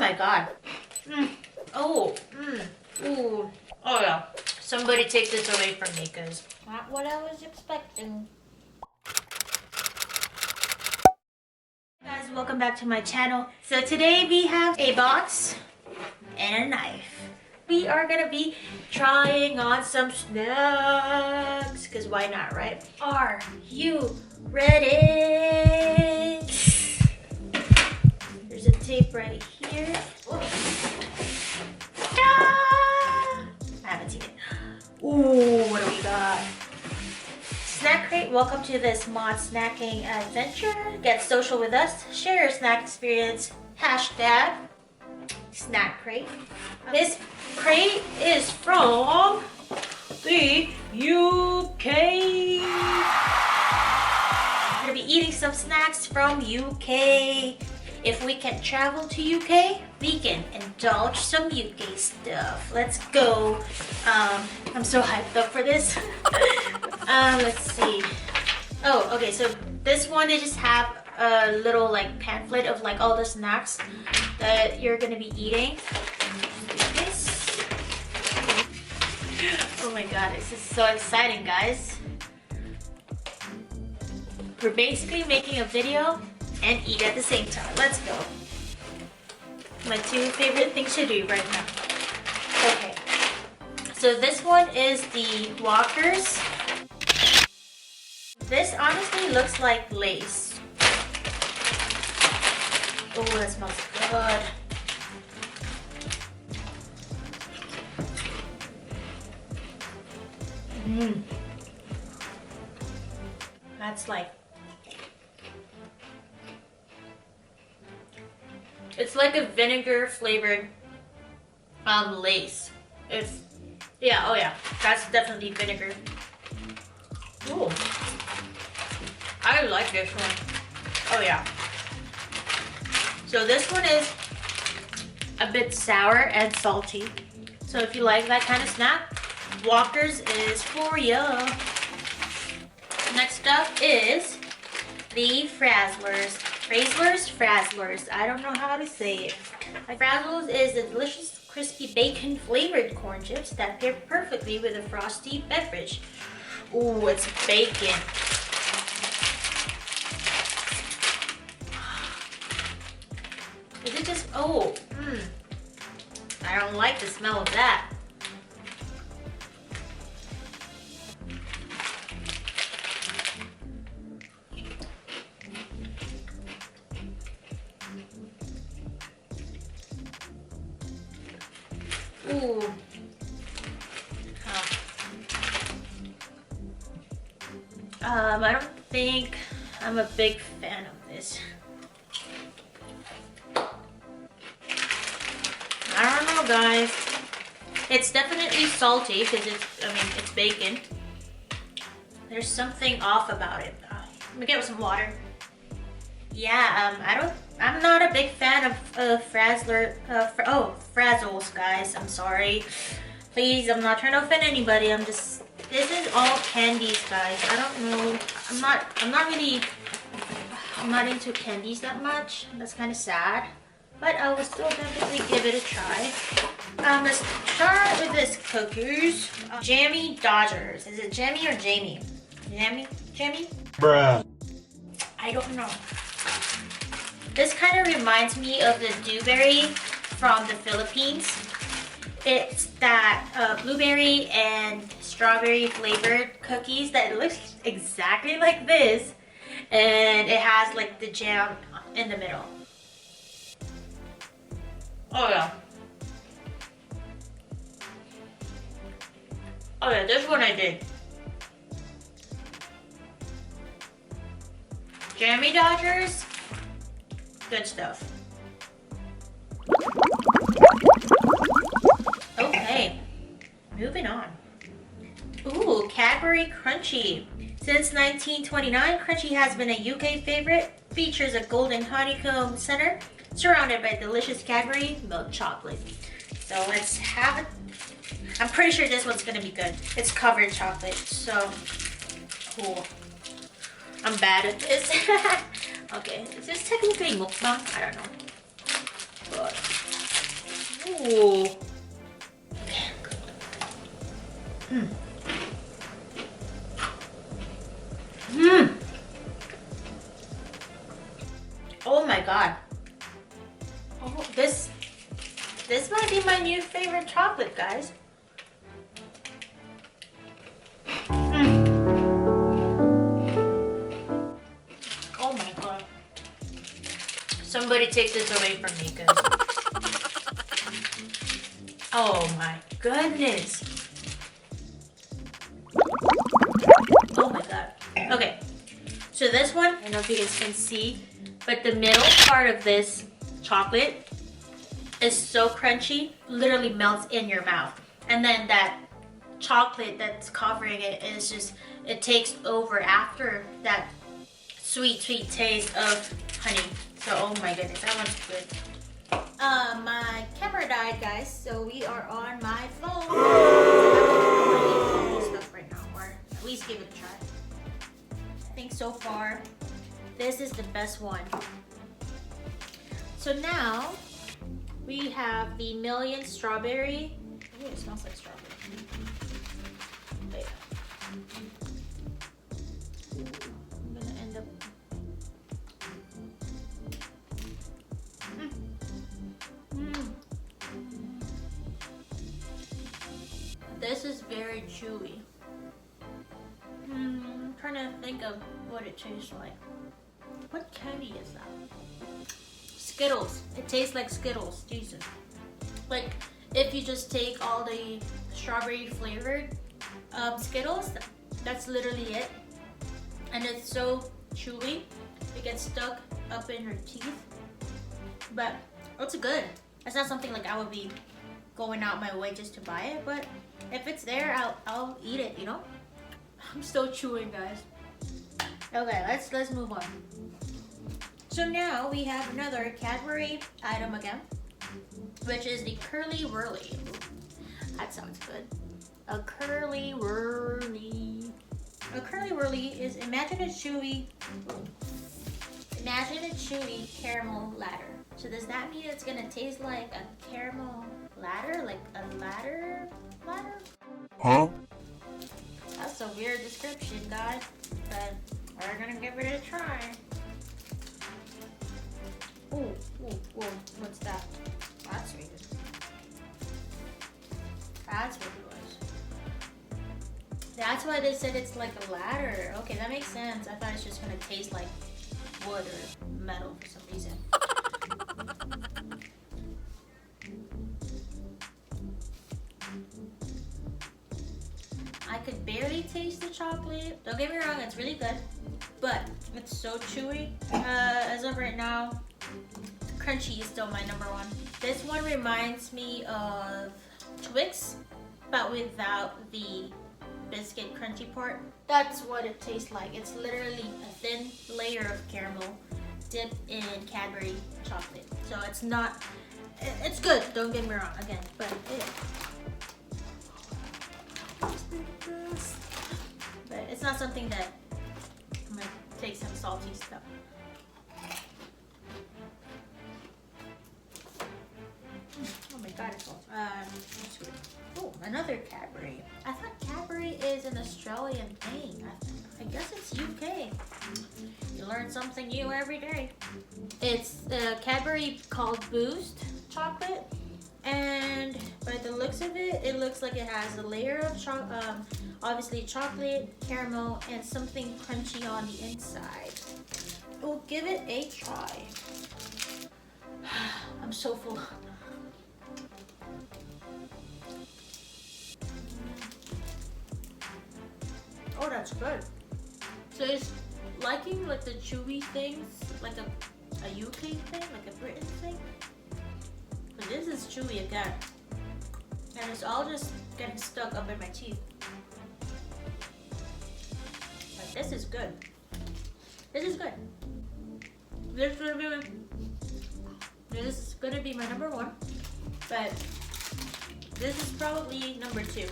my god. Oh. Ooh. Oh yeah. Somebody take this away from me, cause not what I was expecting. Guys, welcome back to my channel. So today we have a box and a knife. We are gonna be trying on some snacks, cause why not, right? Are you ready? There's a tape right here. I haven't seen it. Ooh, what do we got? Snack crate. Welcome to this mod snacking adventure. Get social with us. Share your snack experience. Hashtag snack crate. This crate is from the UK. I'm gonna be eating some snacks from UK. If we can travel to UK, we can indulge some UK stuff. Let's go. I'm so hyped up for this. Let's see. Oh, okay, so this one, they just have a little like pamphlet of like all the snacks that you're gonna be eating. This. Oh my god, this is so exciting, guys. We're basically making a video and eat at the same time. Let's go. My two favorite things to do right now. Okay. So this one is the Walkers. This honestly looks like lace. Oh, that smells good. That's like, it's like a vinegar flavored lace. It's, yeah, oh yeah, that's definitely vinegar. Ooh, I like this one. Oh yeah. So this one is a bit sour and salty. So if you like that kind of snack, Walkers is for ya. Next up is the Frazzlers. Frazzlers. I don't know how to say it. Frazzlers is a delicious, crispy bacon flavored corn chips that pair perfectly with a frosty beverage. Ooh, it's bacon. Is it just, oh, I don't like the smell of that. Ooh. I don't think I'm a big fan of this. I don't know, guys. It's definitely salty because it's bacon. There's something off about it. Let me get some water. Yeah, I'm not a big fan of Frazzles, guys. I'm sorry. Please, I'm not trying to offend anybody. This is all candies, guys. I don't know. I'm not into candies that much. That's kind of sad. But I will still definitely give it a try. Let's start with this cookies. Jammy Dodgers. Is it Jammy or Jamie? Jammy? Bruh. I don't know. This kind of reminds me of the Dewberry from the Philippines. It's that blueberry and strawberry flavored cookies that looks exactly like this. And it has like the jam in the middle. Oh yeah. Oh yeah, this one I did. Jammy Dodgers. Good stuff. Okay, moving on. Ooh, Cadbury Crunchy. Since 1929, Crunchy has been a UK favorite. Features a golden honeycomb center, surrounded by delicious Cadbury milk chocolate. So let's have it. I'm pretty sure this one's gonna be good. It's covered chocolate, so cool. I'm bad at this. Okay, is this technically mukbang? I don't know. But Ooh. Mm. Mm. Oh my god. Oh, this might be my new favorite chocolate, guys. Mm. Oh my god. Somebody take this away from me, guys. Oh my goodness. Oh my god. Okay. So this one, I don't know if you guys can see, but the middle part of this chocolate is so crunchy, literally melts in your mouth. And then that chocolate that's covering it is just, it takes over after that sweet, sweet taste of honey. So, oh my goodness, that one's good. My camera died, guys, so we are on my phone. I'm gonna eat stuff right now, or at least give it a try. I think so far, this is the best one. So now, we have the Million Strawberry. Ooh, it smells like strawberry. Wait. I'm gonna end up. This is very chewy. I'm trying to think of what it tastes like. What candy is that? Skittles. It tastes like Skittles. Jesus. Like if you just take all the strawberry flavored Skittles, that's literally it. And it's so chewy. It gets stuck up in your teeth. But it's good. It's not something like I would be going out my way just to buy it, but if it's there, I'll eat it, you know? I'm still chewing, guys. Okay, let's move on. So now we have another Cadbury item again, which is the Curly Whirly. That sounds good. A Curly Whirly. A Curly Whirly is imagine a chewy caramel ladder. So does that mean it's gonna taste like a caramel ladder? Like a ladder? Huh? That's a weird description, guys. But we're gonna give it a try. Ooh, what's that? That's weird. That's what it was. That's why they said it's like a ladder. Okay, that makes sense. I thought it's just gonna taste like wood or metal for some reason. I could barely taste the chocolate. Don't get me wrong, it's really good, but it's so chewy. As of right now, crunchy is still my number one. This one reminds me of Twix, but without the biscuit crunchy part. That's what it tastes like. It's literally a thin layer of caramel dipped in Cadbury chocolate. So it's not, it's good, don't get me wrong, again, but it's not something that I'm gonna take some salty stuff. Oh my god, it's salty. That's weird. Oh, another Cadbury. I thought Cadbury is an Australian thing. I guess it's UK. You learn something new every day. It's Cadbury called Boost chocolate. And by the looks of it, it looks like it has a layer of obviously chocolate, caramel, and something crunchy on the inside. We'll give it a try. I'm so full. Oh, that's good. So it's liking like the chewy things, like a UK thing, like a Britain thing. But this is chewy again. And it's all just getting stuck up in my teeth. But this is good. This is good. This is gonna be my number one. But this is probably number two.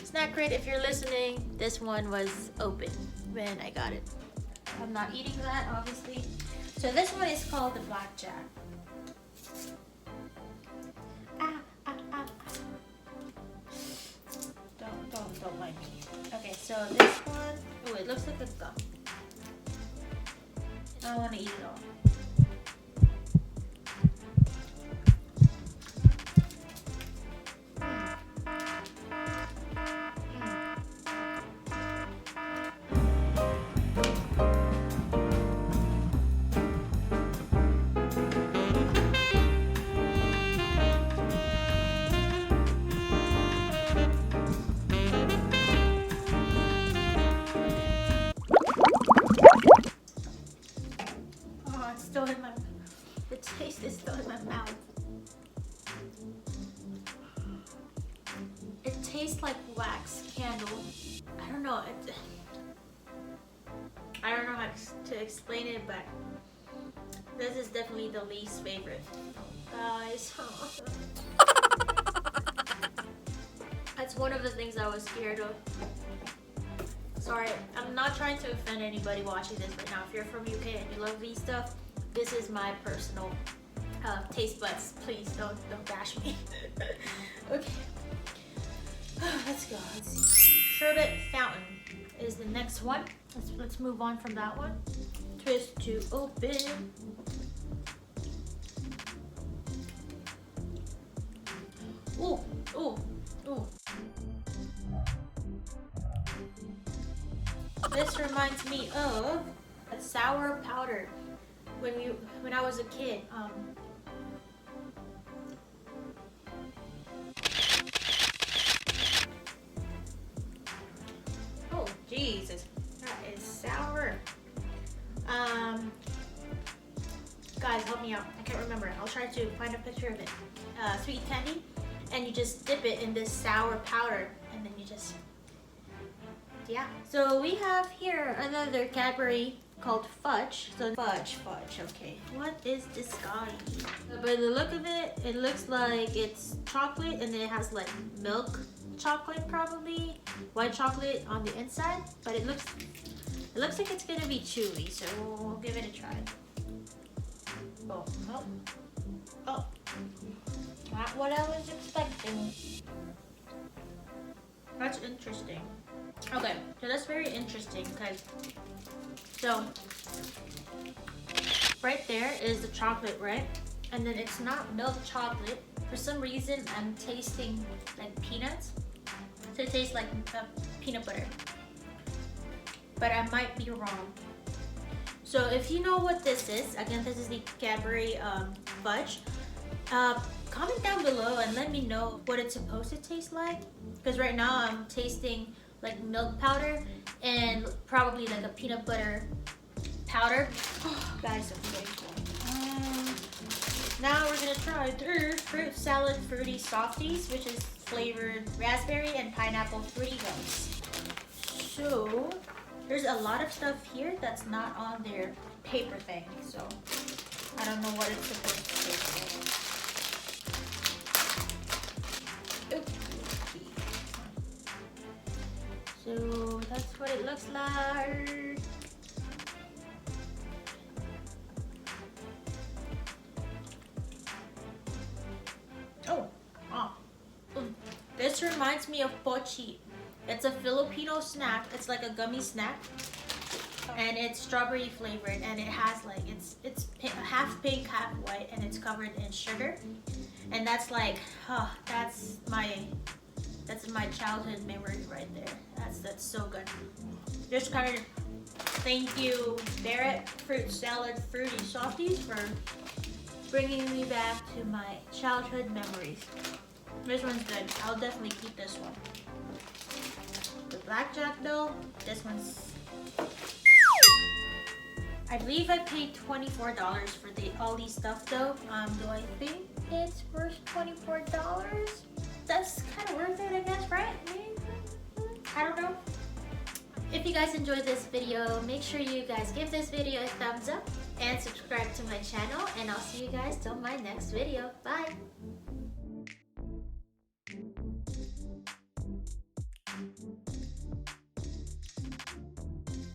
Snack Crate, if you're listening, this one was open when I got it. I'm not eating that, obviously. So this one is called the Blackjack. so this one, oh, it looks like a gum. I don't want to eat it all. It's still in my, the taste is still in my mouth. It tastes like wax candle. I don't know. I don't know how to explain it, but this is definitely the least favorite. Guys. That's one of the things I was scared of. Sorry, I'm not trying to offend anybody watching this right now. If you're from UK and you love these stuff, this is my personal taste buds. Please don't bash me. Okay. Let's go. Let's see. Sherbet Fountain is the next one. Let's move on from that one. Twist to open. Ooh, ooh, ooh. This reminds me of a sour powder. When I was a kid, oh Jesus, that is sour. Guys, help me out. I can't remember. I'll try to find a picture of it. Sweet candy, and you just dip it in this sour powder, and then you just, yeah. So we have here another Cadbury called Fudge. So fudge, okay. What is this guy? By the look of it, it looks like it's chocolate and then it has like milk chocolate, probably white chocolate on the inside, but it looks like it's gonna be chewy, so we'll give it a try. Oh, no. Oh, not what I was expecting. That's interesting. Okay, so that's very interesting because, so right there is the chocolate, right? And then it's not milk chocolate. For some reason, I'm tasting like peanuts. So it tastes like peanut butter. But I might be wrong. So if you know what this is, again, this is the Cadbury Fudge. Comment down below and let me know what it's supposed to taste like. Because right now I'm tasting like milk powder and probably like a peanut butter powder. Oh, guys, okay. Now we're gonna try their fruit salad fruity softies, which is flavored raspberry and pineapple fruity gums. So there's a lot of stuff here that's not on their paper thing, so I don't know what it's supposed to taste like. So that's what it looks like. This reminds me of pochi. It's a Filipino snack. It's like a gummy snack, and it's strawberry flavored, and it has like it's half pink, half white, and it's covered in sugar. And that's like, that's my childhood memory right there. That's so good. Just kind of thank you, Barrett Fruit Salad Fruity Softies, for bringing me back to my childhood memories. This one's good. I'll definitely keep this one. The blackjack though, this one's, I believe I paid $24 for all these stuff though. Do I think it's worth $24? That's kind of worth it, I guess, right? I don't know. If you guys enjoyed this video, make sure you guys give this video a thumbs up and subscribe to my channel, and I'll see you guys till my next video. Bye!